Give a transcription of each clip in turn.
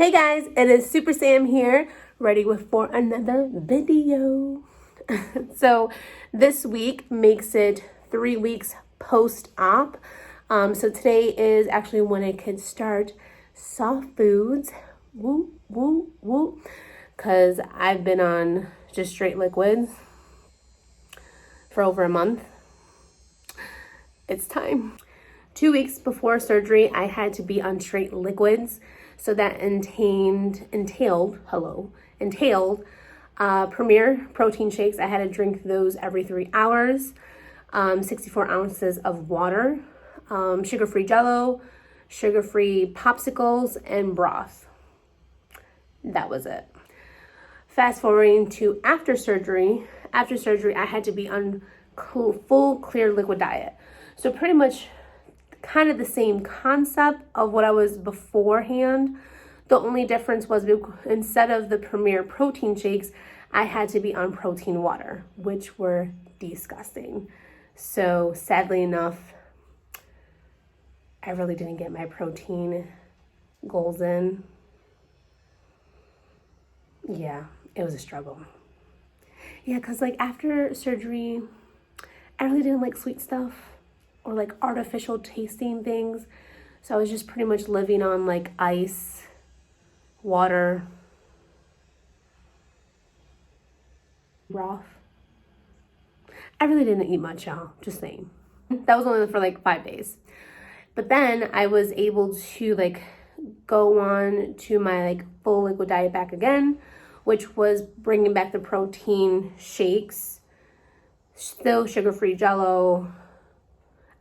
Hey guys, it is Super Sam here, ready for another video. So this week makes it 3 weeks post-op. So today is actually when I can start soft foods. Woo, woo, woo. Because I've been on just straight liquids for over a month. It's time. 2 weeks before surgery, I had to be on straight liquids. So that entailed Premier protein shakes. I had to drink those every 3 hours, 64 ounces of water, sugar-free Jell-O, sugar-free popsicles, and broth. That was it. Fast forwarding to after surgery. After surgery, I had to be on full clear liquid diet. So pretty much kind of the same concept of what I was beforehand. The only difference was instead of the Premier protein shakes, I had to be on protein water, which were disgusting. So sadly enough, I really didn't get my protein goals in. Yeah, it was a struggle. Yeah, because like after surgery, I really didn't like sweet stuff or like artificial tasting things. So I was just pretty much living on like ice, water, broth. I really didn't eat much, y'all, just saying. That was only for like 5 days. But then I was able to like go on to my like full liquid diet back again, which was bringing back the protein shakes, still sugar-free Jell-O.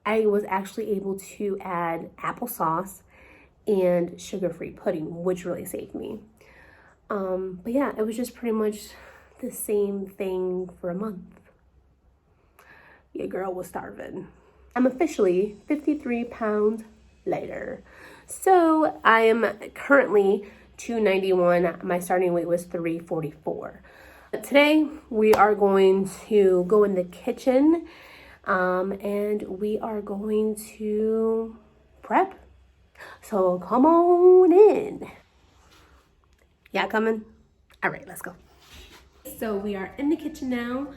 I was actually able to add applesauce and sugar-free pudding, which really saved me. But yeah, it was just pretty much the same thing for a month. Your girl was starving. I'm officially 53 pounds lighter. So I am currently 291. My starting weight was 344. But today we are going to go in the kitchen and we are going to prep. So come on in. Yeah, coming? All right, let's go. So we are in the kitchen now.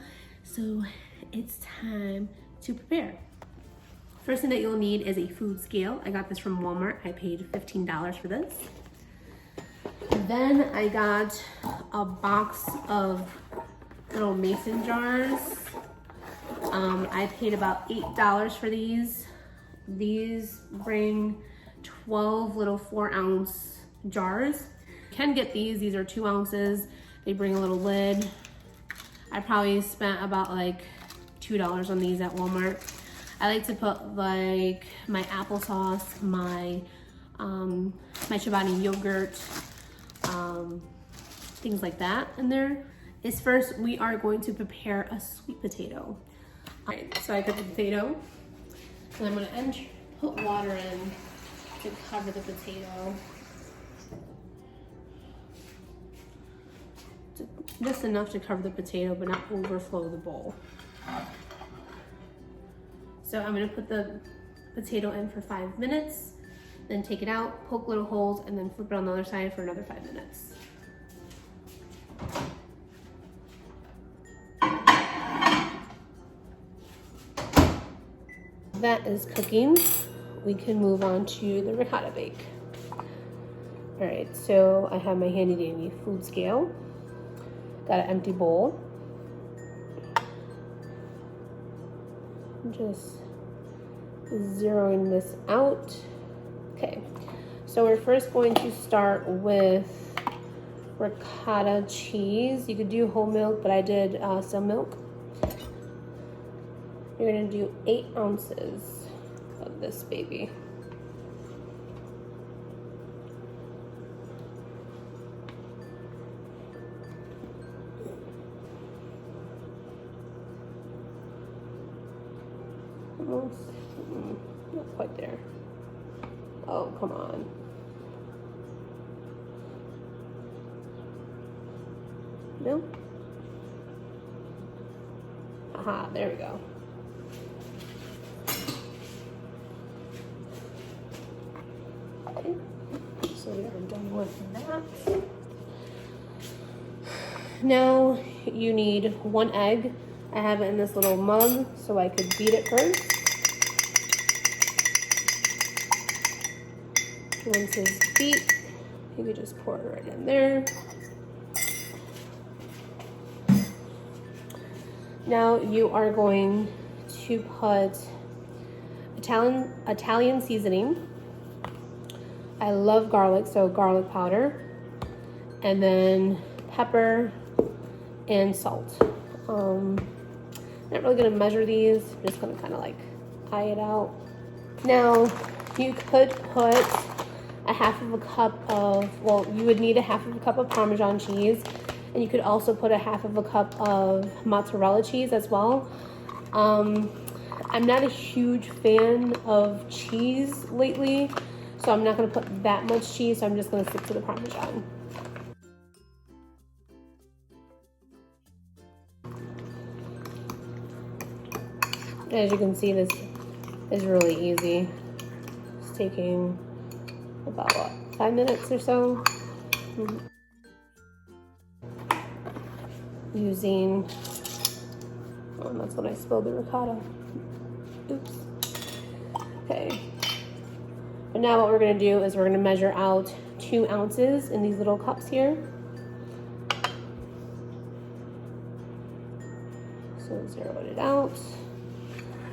So it's time to prepare. First thing that you'll need is a food scale. I got this from Walmart. I paid $15 for this. Then I got a box of little mason jars. I paid about $8 for these. These bring 12 little 4-ounce jars. You can get these are 2 ounces. They bring a little lid. I probably spent about like $2 on these at Walmart. I like to put like my applesauce, my Chobani yogurt, things like that in there. First we are going to prepare a sweet potato. All right, so I got the potato, and I'm gonna put water in to cover the potato. Just enough to cover the potato, but not overflow the bowl. So I'm gonna put the potato in for 5 minutes, then take it out, poke little holes, and then flip it on the other side for another 5 minutes. That is cooking. We can move on to the ricotta bake. All right, so I have my handy dandy food scale. Got an empty bowl. Just zeroing this out. Okay, so we're first going to start with ricotta cheese. You could do whole milk, but I did some milk. You're gonna do 8 ounces of this baby. Almost, not quite there. Oh, come on. No? Aha, there we go. Okay, so we are done with that. Now you need 1 egg. I have it in this little mug so I could beat it first. Once it's beat, you could just pour it right in there. Now you are going to put Italian seasoning. I love garlic, so garlic powder, and then pepper and salt. Not really gonna measure these, I'm just gonna kind of like eye it out. Now you could put a half of a cup of, well, you would need a half of a cup of Parmesan cheese, and you could also put a half of a cup of mozzarella cheese as well. I'm not a huge fan of cheese lately, so I'm not gonna put that much cheese, so I'm just gonna stick to the Parmesan. As you can see, this is really easy. It's taking about, what, 5 minutes or so? Using, oh, that's when I spilled the ricotta. Oops. Okay. But now what we're gonna do is we're gonna measure out 2 ounces in these little cups here. So zero it out.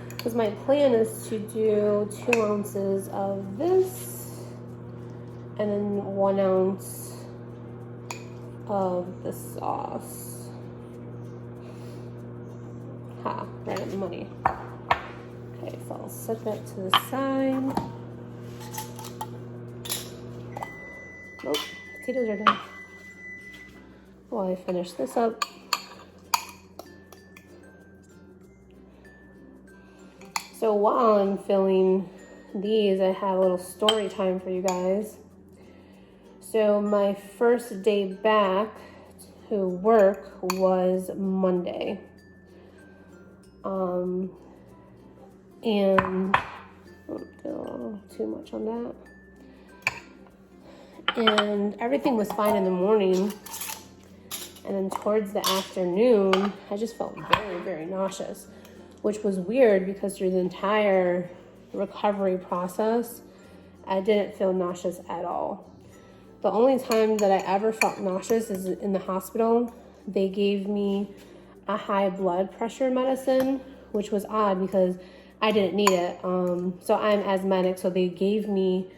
Because my plan is to do 2 ounces of this and then 1 ounce of the sauce. Ha, right on the money. Okay, so I'll set that to the side. Nope, potatoes are done. While I finish this up. So while I'm filling these, I have a little story time for you guys. So my first day back to work was Monday. And don't do a little too much on that. And everything was fine in the morning. And then towards the afternoon, I just felt very, very nauseous, which was weird because through the entire recovery process, I didn't feel nauseous at all. The only time that I ever felt nauseous is in the hospital. They gave me a high blood pressure medicine, which was odd because I didn't need it. So I'm asthmatic, so they gave me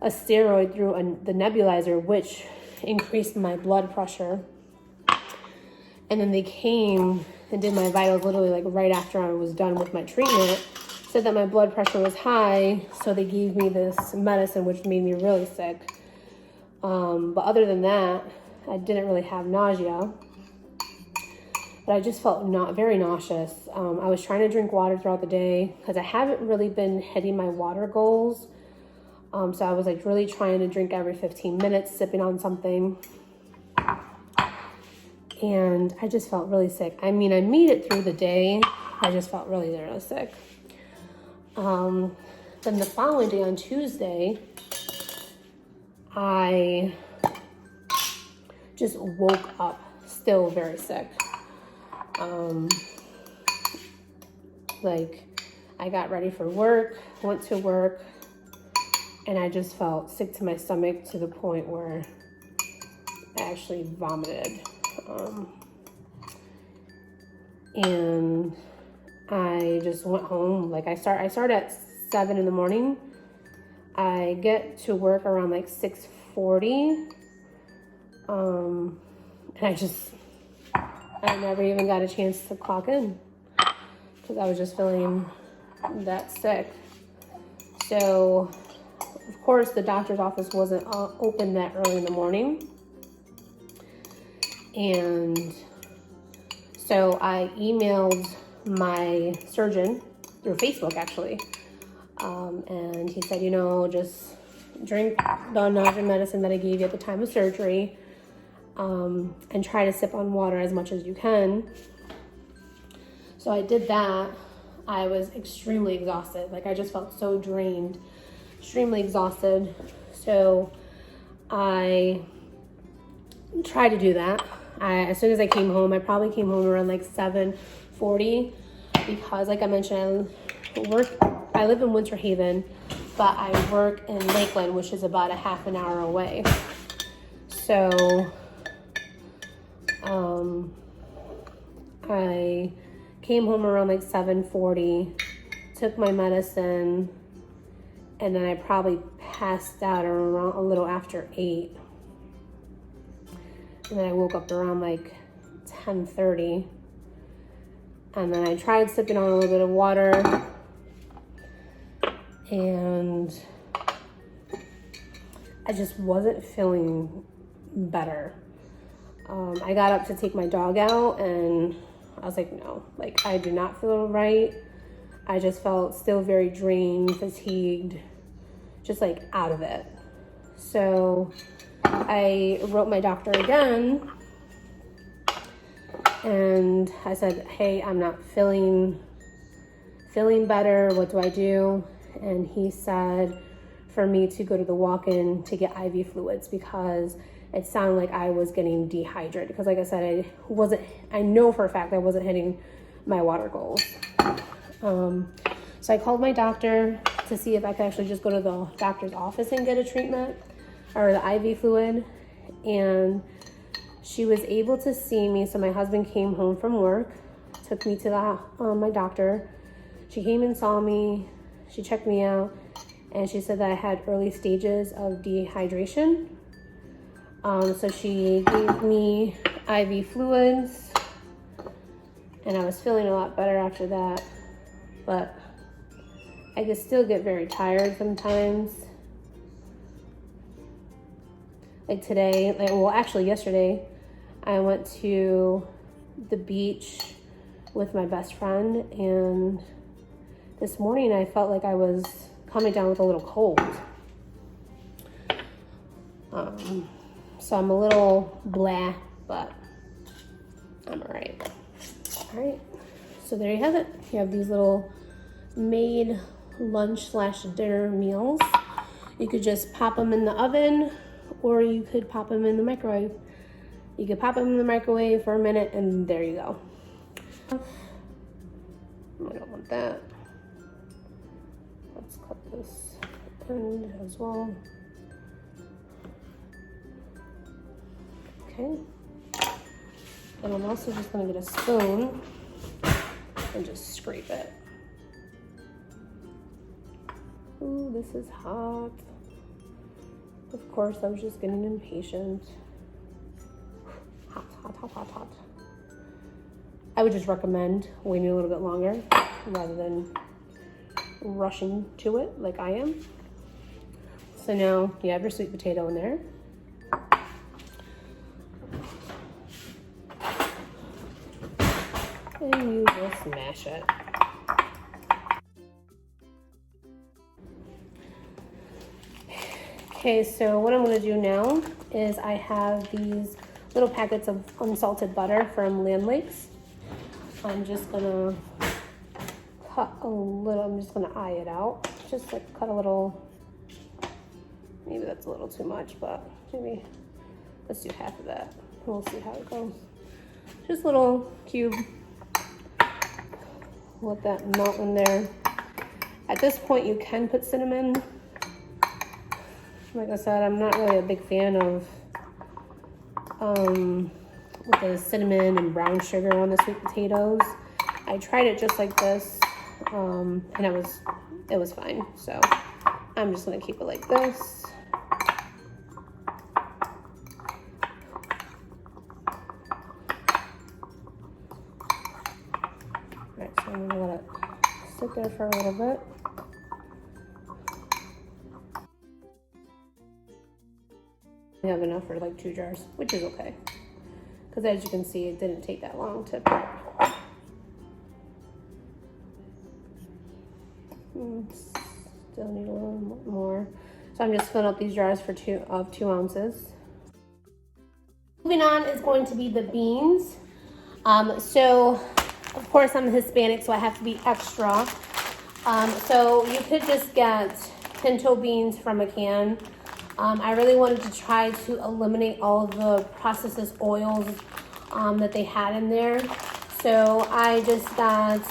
a steroid through the nebulizer, which increased my blood pressure. And then they came and did my vitals literally like right after I was done with my treatment, said that my blood pressure was high, so they gave me this medicine, which made me really sick. But other than that, I didn't really have nausea, but I just felt very nauseous. I was trying to drink water throughout the day because I haven't really been hitting my water goals. So I was like really trying to drink every 15 minutes, sipping on something. And I just felt really sick. I mean, I made it through the day. I just felt really, really sick. Then the following day on Tuesday, I just woke up still very sick. Like I got ready for work, went to work, and I just felt sick to my stomach to the point where I actually vomited. And I just went home. Like I start at 7 in the morning. I get to work around like 6:40. And I never even got a chance to clock in because I was just feeling that sick. So of course the doctor's office wasn't open that early in the morning. And so I emailed my surgeon through Facebook actually. And he said, just drink the nausea medicine that I gave you at the time of surgery, and try to sip on water as much as you can. So I did that. I was extremely exhausted. Like I just felt so drained, extremely exhausted. So I tried to do that. As soon as I came home, I probably came home around like 7:40 because, like I mentioned, I live in Winter Haven, but I work in Lakeland, which is about a half an hour away. So I came home around like 7:40, took my medicine, and then I probably passed out around a little after 8. And then I woke up around like 10:30. And then I tried sipping on a little bit of water, and I just wasn't feeling better. I got up to take my dog out, and I was like, no, like I do not feel right. I just felt still very drained, fatigued, just like out of it. So I wrote my doctor again, and I said, hey, I'm not feeling better. What do I do? And he said for me to go to the walk-in to get IV fluids because it sounded like I was getting dehydrated. Because like I said, I know for a fact I wasn't hitting my water goals. So I called my doctor to see if I could actually just go to the doctor's office and get a treatment or the IV fluid. And she was able to see me. So my husband came home from work, took me to my doctor. She came and saw me. She checked me out, and she said that I had early stages of dehydration. So she gave me IV fluids, and I was feeling a lot better after that. But I could still get very tired sometimes. Like today, actually yesterday, I went to the beach with my best friend, and this morning I felt like I was coming down with a little cold. So I'm a little blah, but I'm all right. All right, so there you have it. You have these little made lunch/dinner meals. You could just pop them in the oven, or you could pop them in the microwave. You could pop them in the microwave for a minute, and there you go. I don't want that. Let's cut this end as well. Okay. And I'm also just gonna get a spoon and just scrape it. Ooh, this is hot. Of course, I was just getting impatient. Hot, hot, hot, hot, hot. I would just recommend waiting a little bit longer rather than rushing to it like I am. So now you have your sweet potato in there. And you just smash it. Okay, so what I'm gonna do now is I have these little packets of unsalted butter from Land Lakes. I'm just gonna cut a little, I'm just gonna eye it out. Just like cut a little, maybe that's a little too much, but maybe let's do half of that. We'll see how it goes. Just a little cube. Let that melt in there. At this point, you can put cinnamon. Like I said, I'm not really a big fan of with the cinnamon and brown sugar on the sweet potatoes. I tried it just like this, and it was fine. So I'm just gonna keep it like this. Alright, so I'm gonna let it sit there for a little bit. I have enough for like 2 jars, which is okay. Because as you can see, it didn't take that long to prep. Still need a little more. So I'm just filling up these jars for 2 ounces. Moving on is going to be the beans. So of course I'm Hispanic, so I have to be extra. So you could just get pinto beans from a can. I really wanted to try to eliminate all of the processed oils that they had in there. So I just got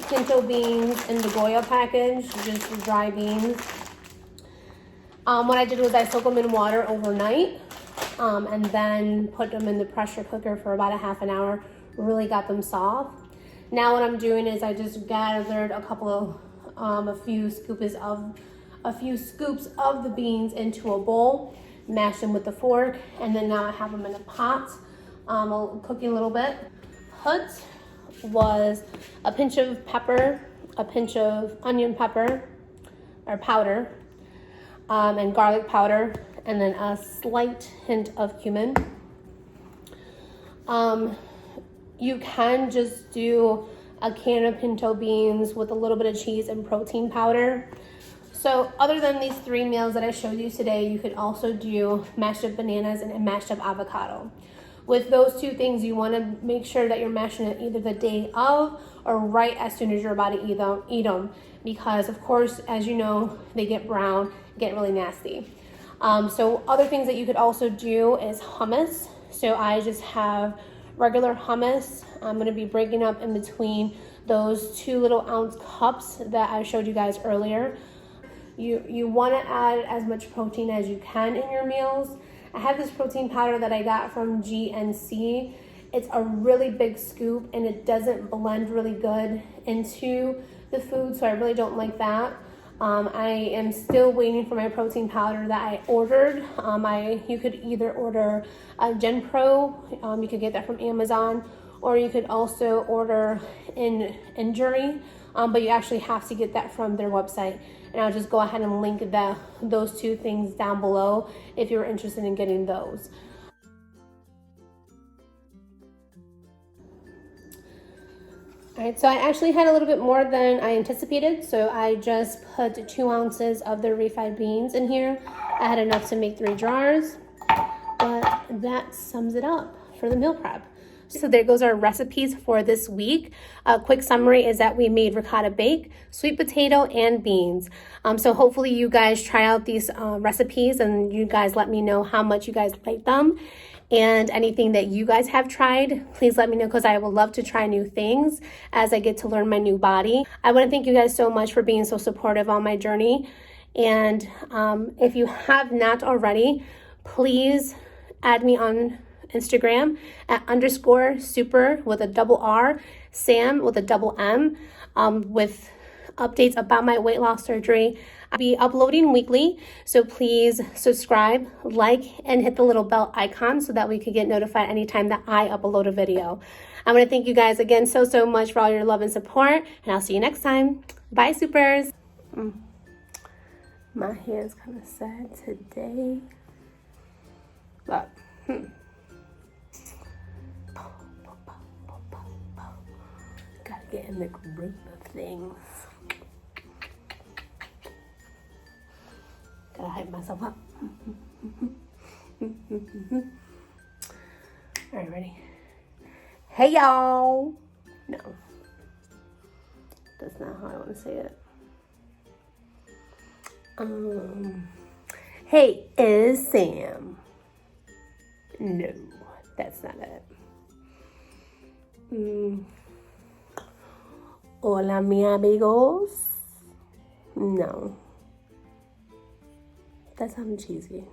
pinto beans in the Goya package, just dry beans. What I did was I soaked them in water overnight and then put them in the pressure cooker for about a half an hour. Really got them soft. Now what I'm doing is I just gathered a few scoops of the beans into a bowl, mash them with a fork, and then now I have them in a pot, cooking a little bit. Put was a pinch of pepper, a pinch of onion pepper or powder, and garlic powder, and then a slight hint of cumin. You can just do a can of pinto beans with a little bit of cheese and protein powder. So other than these 3 meals that I showed you today, you could also do mashed up bananas and mashed up avocado. With those 2 things, you want to make sure that you're mashing it either the day of or right as soon as you're about to eat them, because of course, as you know, they get brown, get really nasty. So other things that you could also do is hummus. So I just have regular hummus. I'm going to be breaking up in between those 2 little ounce cups that I showed you guys earlier. You want to add as much protein as you can in your meals. I have this protein powder that I got from GNC. It's a really big scoop and it doesn't blend really good into the food, so I really don't like that. I am still waiting for my protein powder that I ordered. You could either order a Gen Pro, you could get that from Amazon, or you could also order in Injury, but you actually have to get that from their website. And I'll just go ahead and link those 2 things down below if you're interested in getting those. All right, so I actually had a little bit more than I anticipated. So I just put 2 ounces of the refried beans in here. I had enough to make 3 jars, but that sums it up for the meal prep. So there goes our recipes for this week. A quick summary is that we made ricotta bake, sweet potato, and beans. So hopefully you guys try out these recipes and you guys let me know how much you guys like them. And anything that you guys have tried, please let me know, because I would love to try new things as I get to learn my new body. I want to thank you guys so much for being so supportive on my journey. And if you have not already, please add me on Instagram at _super with a double R, Sam with a double M, with updates about my weight loss surgery. I'll be uploading weekly, so please subscribe, like, and hit the little bell icon so that we can get notified anytime that I upload a video. I want to thank you guys again so much for all your love and support, and I'll see you next time. Bye, supers. My hair is kind of sad today, but gotta get in the groove of things. Gotta hype myself up. All right, ready? Hey, y'all. No, that's not how I want to say it. Hey, is Sam. No, that's not it. Hola, mi amigos. No. That sounded cheesy.